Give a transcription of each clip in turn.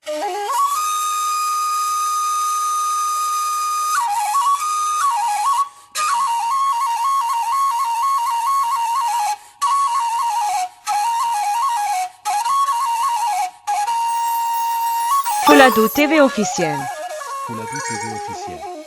Fuladu TV officiel. Fuladu TV officiel.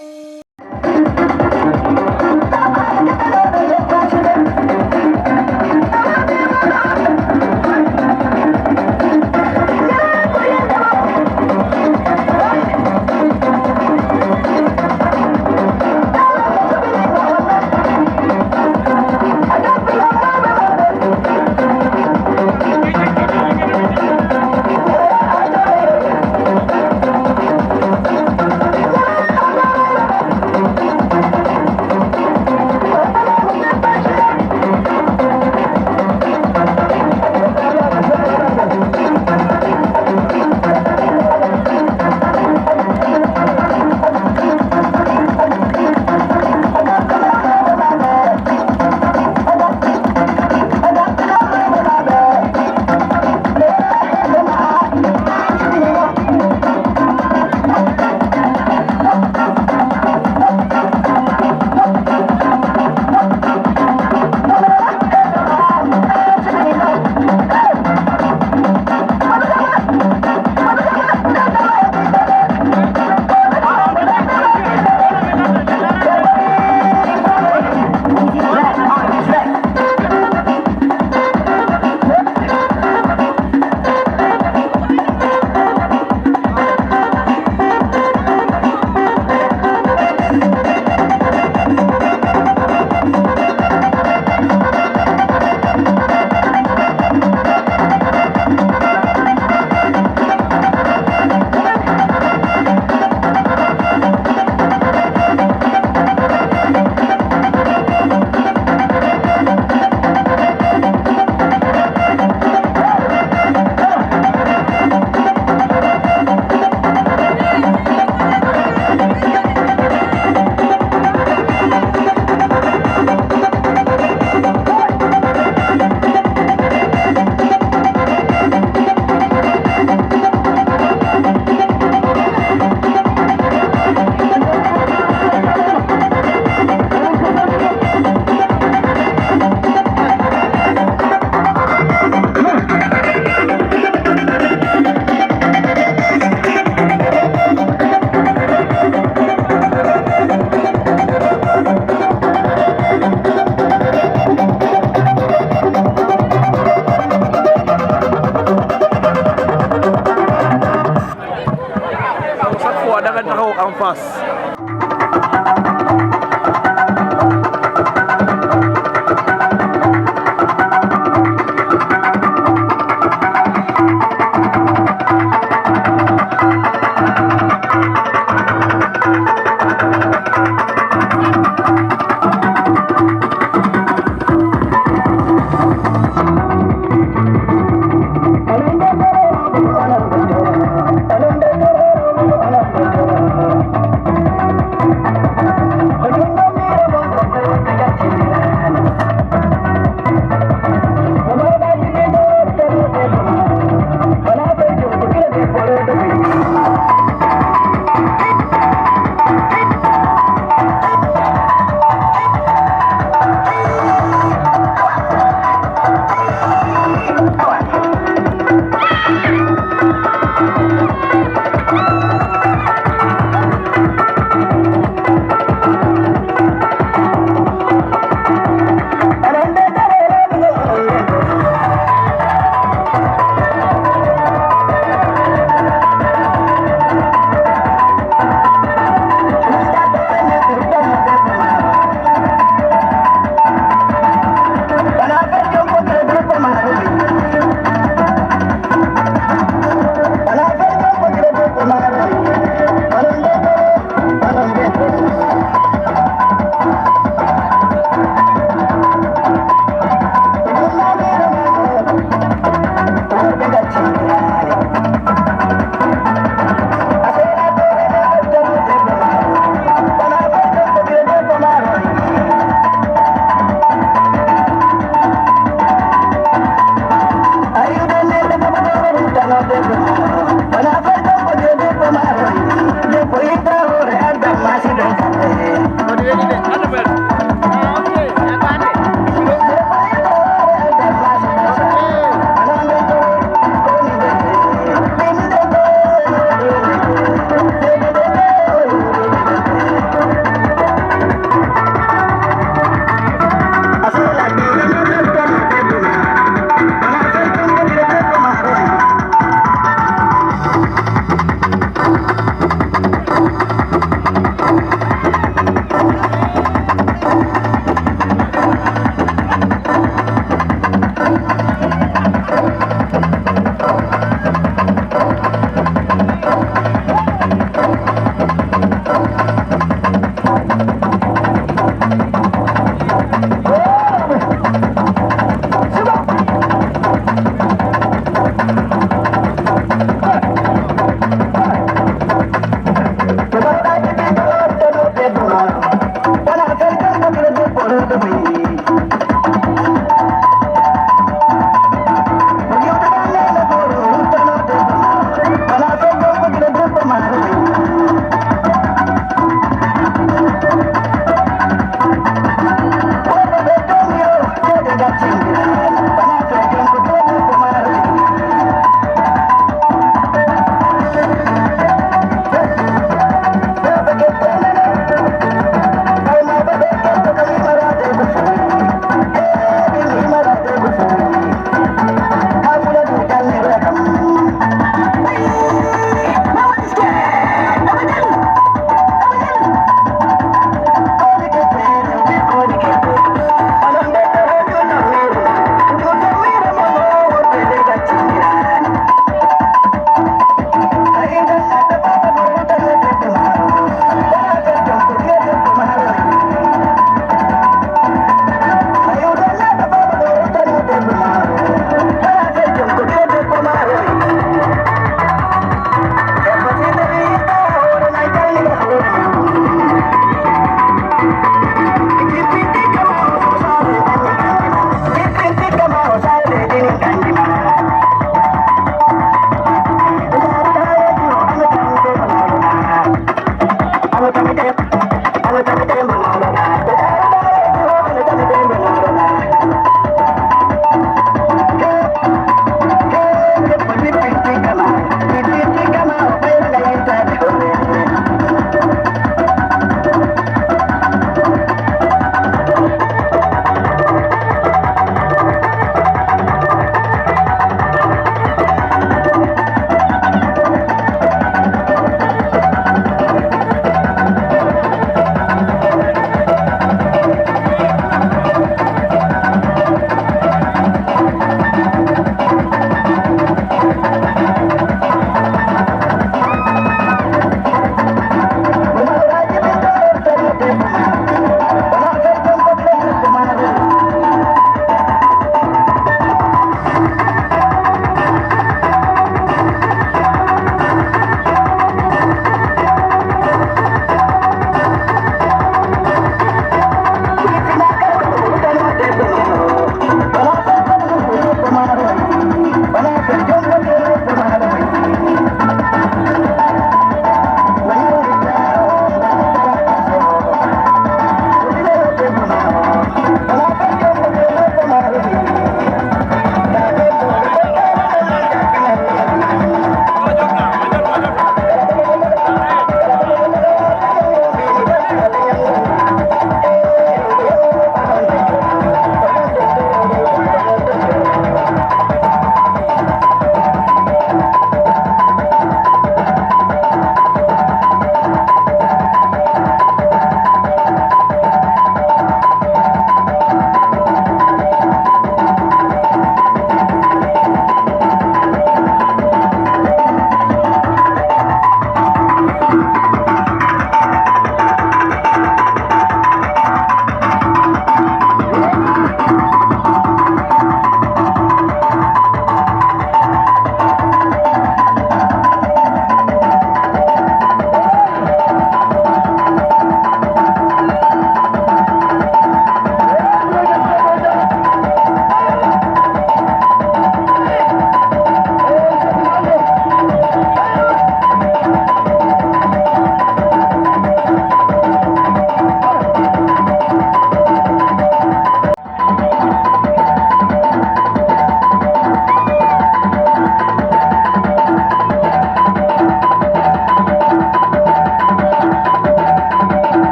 Ampas.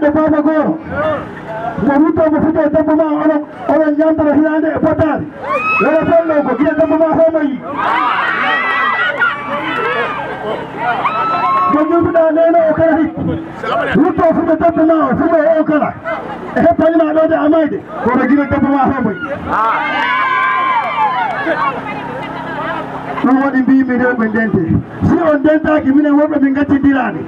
neɗɗo baba goro mo wito mo fito e debbo ma onon ñamtata hirande e potari wala fonno ko gila debbo ma homoyi mo ñutuɗa neno o kala hikki witto fuɗo debbo ma o fuɗo o kala e heppanima ɗode amayde kono gila debbo ma homoyi ɗum waɗi mbimi rewɓe ndente si on ndentaki minen worɓe min gaccidirani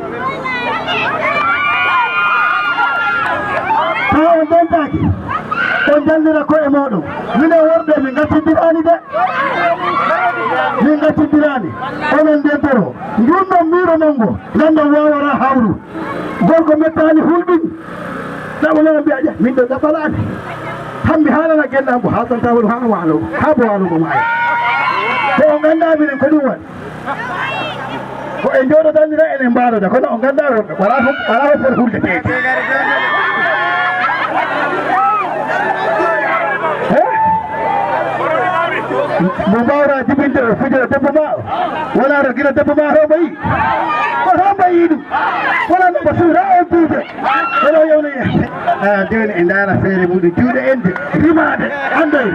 ta on ndentaki on jallira koye moɗon minen worɓe min gaccidirani de min gaccidirani onon ndentoro jurnon miro non ngo gandon wawara hawru gorko mettani hulɓini ɗaɓolona mbiyaƴa min ɗo ɗaɓalani hammi haalana guenɗambo haaltantawol ha walo ha bo walugo maya ko on ganda minen ko ɗum waɗi ko en jooɗotannira enen mbaaroda kono on ganda wonɓe wala fof for hulde teete mo mbawra jibinde o fijira debbo ma o wona to gila debbo ma homo yi o homo yi ɗum wona no mo suura on duude eno yewno joni e ndaara feere muɗum juuɗe ende rimade andoy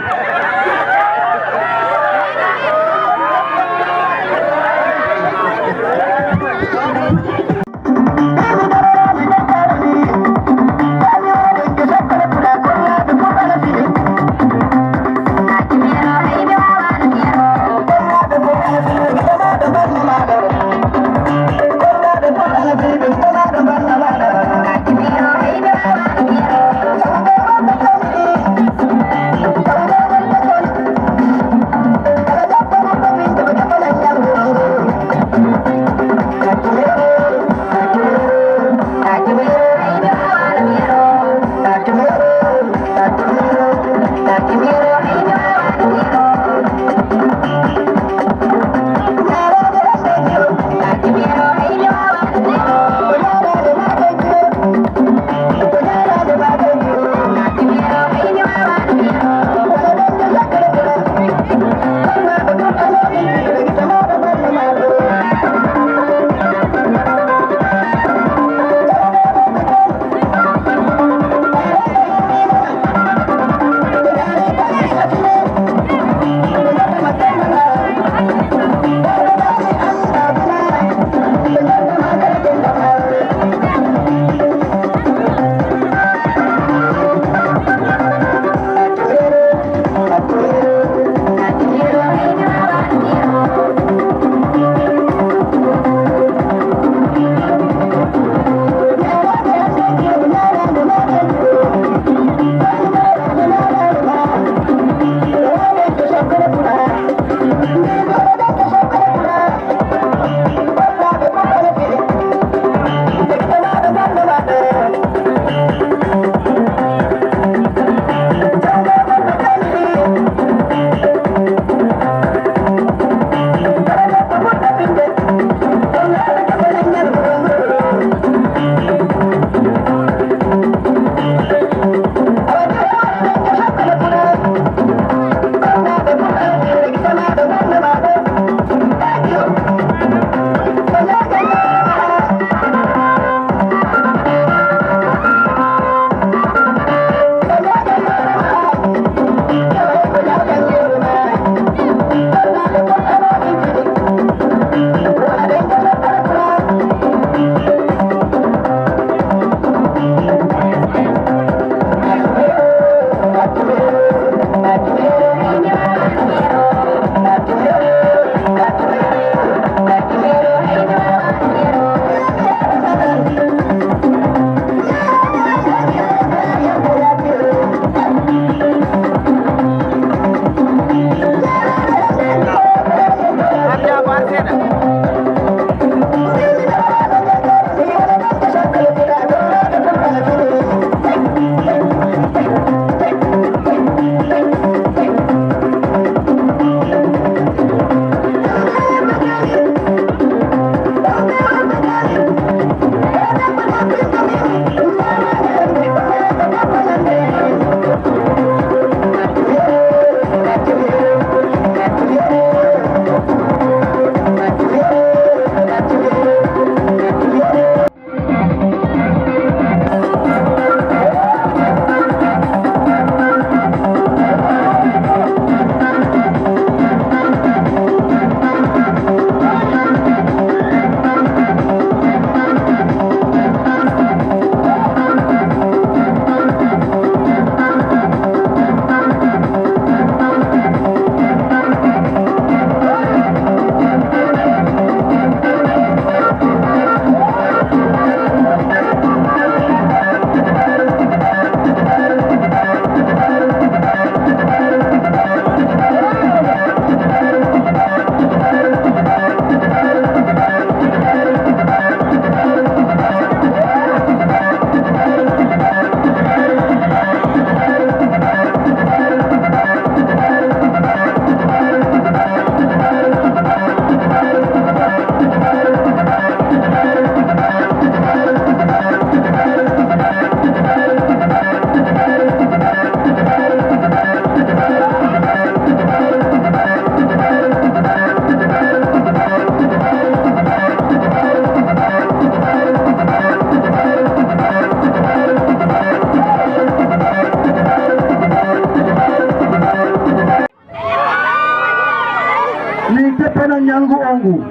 mangu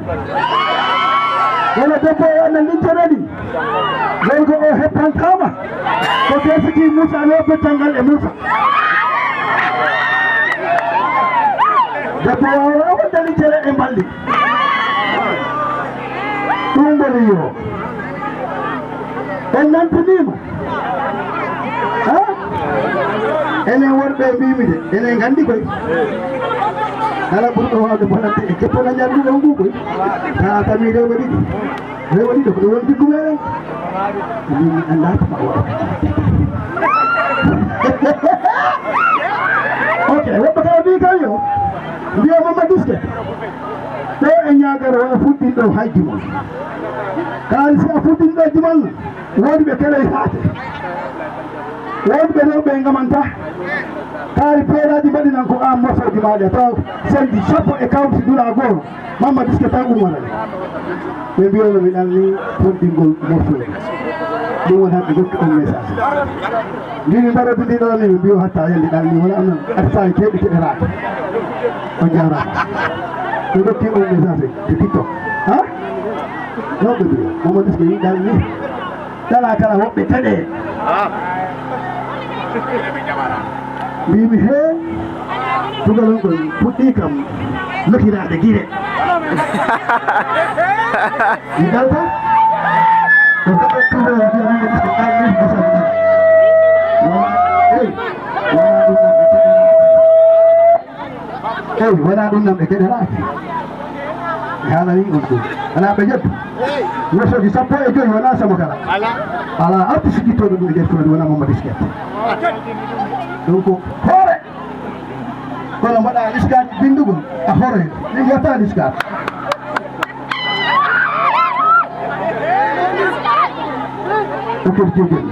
wala debbo ana lintoredi gorko o heppantama ko desiki Moussa lobe tangal e Moussa debbo wawa wonde lintere e mballi ɗum ngoli yo en nantinima enen worɓe mbimi de enen gandi koy kala ɓurɗo wawde bonande e keppona ñalluɗo ngu koy ta tami rewɓe ɗiɗi ko ɗum woni jiggu meɗen mbimi andatama wawa ok woɓɓe kawa mbi kam yo mbiya Mama Diske ɗo e ñagara o fuɗɗin ɗo hay jumol kaali si a fuɗɗin ɗo jumal woodi ɓe kele haate woodi ɓe rewɓe gamanta kaari peeraji mbaɗinan ko an mosoji maɗe taw sendi sappo e kawti dula goto Mama Diske tan umorane ɓe mbiyono mi ɗan ni fuɗɗingol mosoji ɗum woni hamɓe dokki on message ndini mbaɗa bindi ɗo ni ɓe mbiyo hatta yandi ɗan ni wona anan arsaji keɓi keɗeraka on jarama ɓe dokki on message de TikTok ha non ɓe mbiyo Mama Diske yiɗan ni dala kala woɓɓe teɗe mbimi he tugalon kon puɗɗi kam lokiraɗe guire mi dalta ko gaɓe tugalon Mama Diske ɗanni basaɗa wona ɗum nam ɓe keɗeraki haalani on ɗum ala ɓe ƴettu wosoji sappo e joyi wona samo kala ala arti sikkittoɗo ɗum e nder toni wona Mama Diske donc hoore kono mbaɗa liskade bindugol a hoore ɗin watta liskade o kadi jogel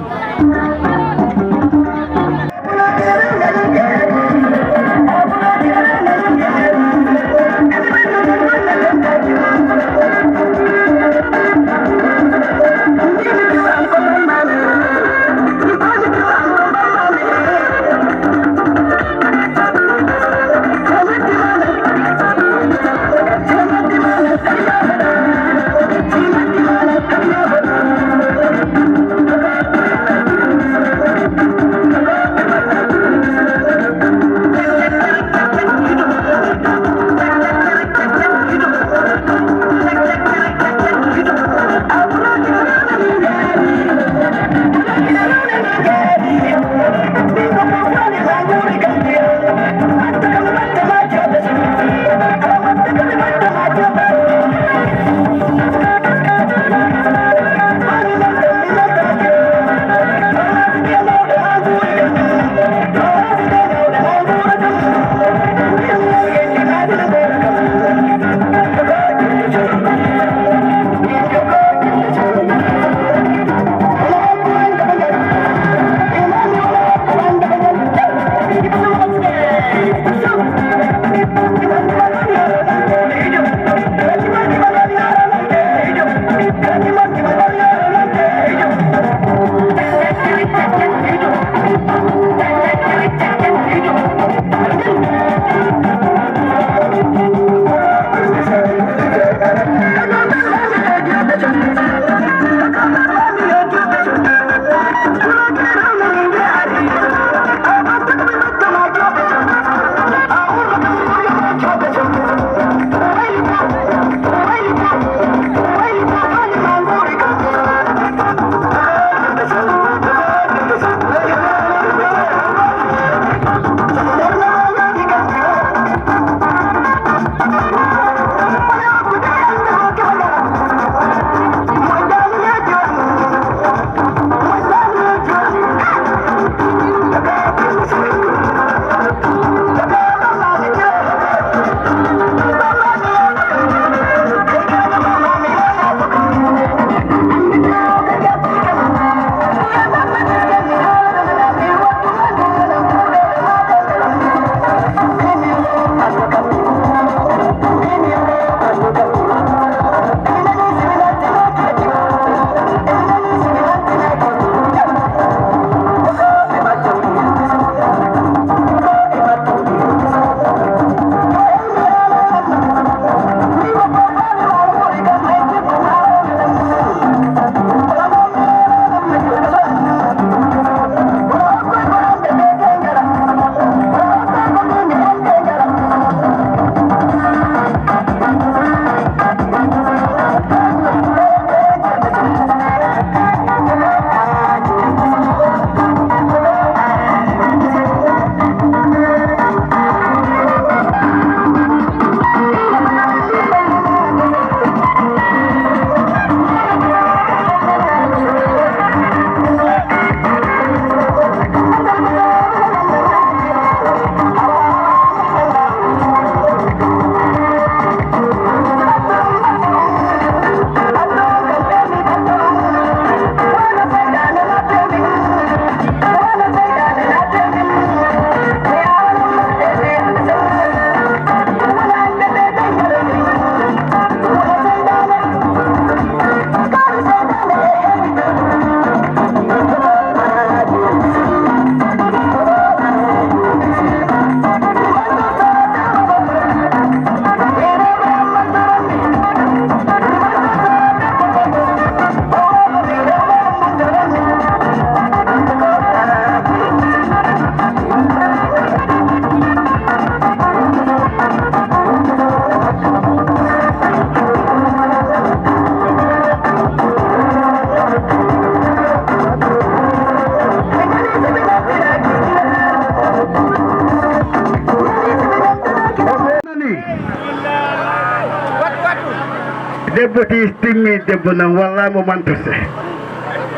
debbo ti timmi debbo nan walla mo mantose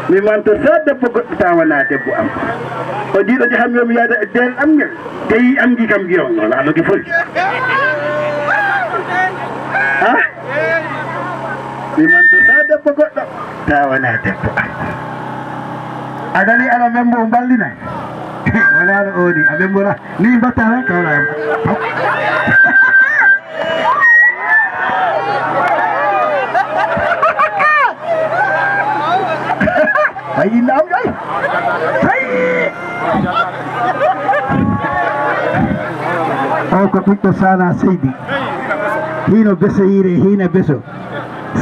mi mantose debbo goɗɗo tawana debbo am o jiiɗo jaham yomi yaada e den am ngel tawi am gi kam giyon noon anoge foti ha mi mantose debbo goɗɗo tawana debbo am a dani aɗa membo ballina wala no ooni a membora ni mbatta tan kawla ay inna am ay o ko ɓiɗɗo Sala Seydi hino beso yire hina beso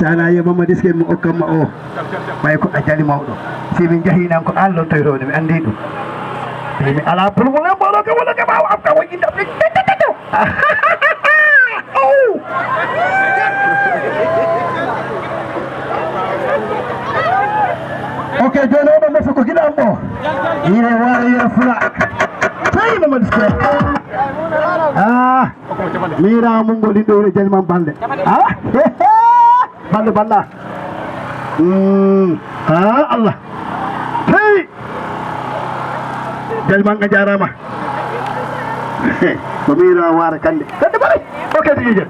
Sala yo Mamadou Iske mo okkama o ɓay ko a jali mawɗo si min jahinan ko allon toyrode mi andi ɗum mi ala problème mboɗo ka wala ka bawa am ka wajinda ok joni oɗo moso ko giɗam ɓo yire wara yira fula tawi Mamadou Iske mira mum goɗin ɗo jali mam balde balde balla Allah tawi jali man ga jarama ko mira wara kande kande bari ok tigi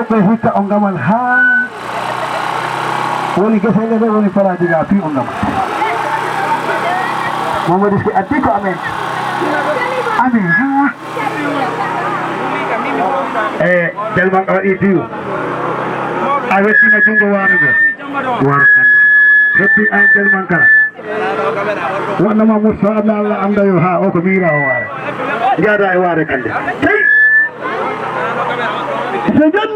ɓe hikka o ngamal ha woni gesele ɗe woni faraji ga fi o ngamal Mamadou si addi ko amen amen ha tellement ka waɗi fiyo a wettima jungo warugo waro kande heddi an tellement kala wonnama Moussa Allah anda yo ha o ko mira o waare jaada e waare kande hey sejan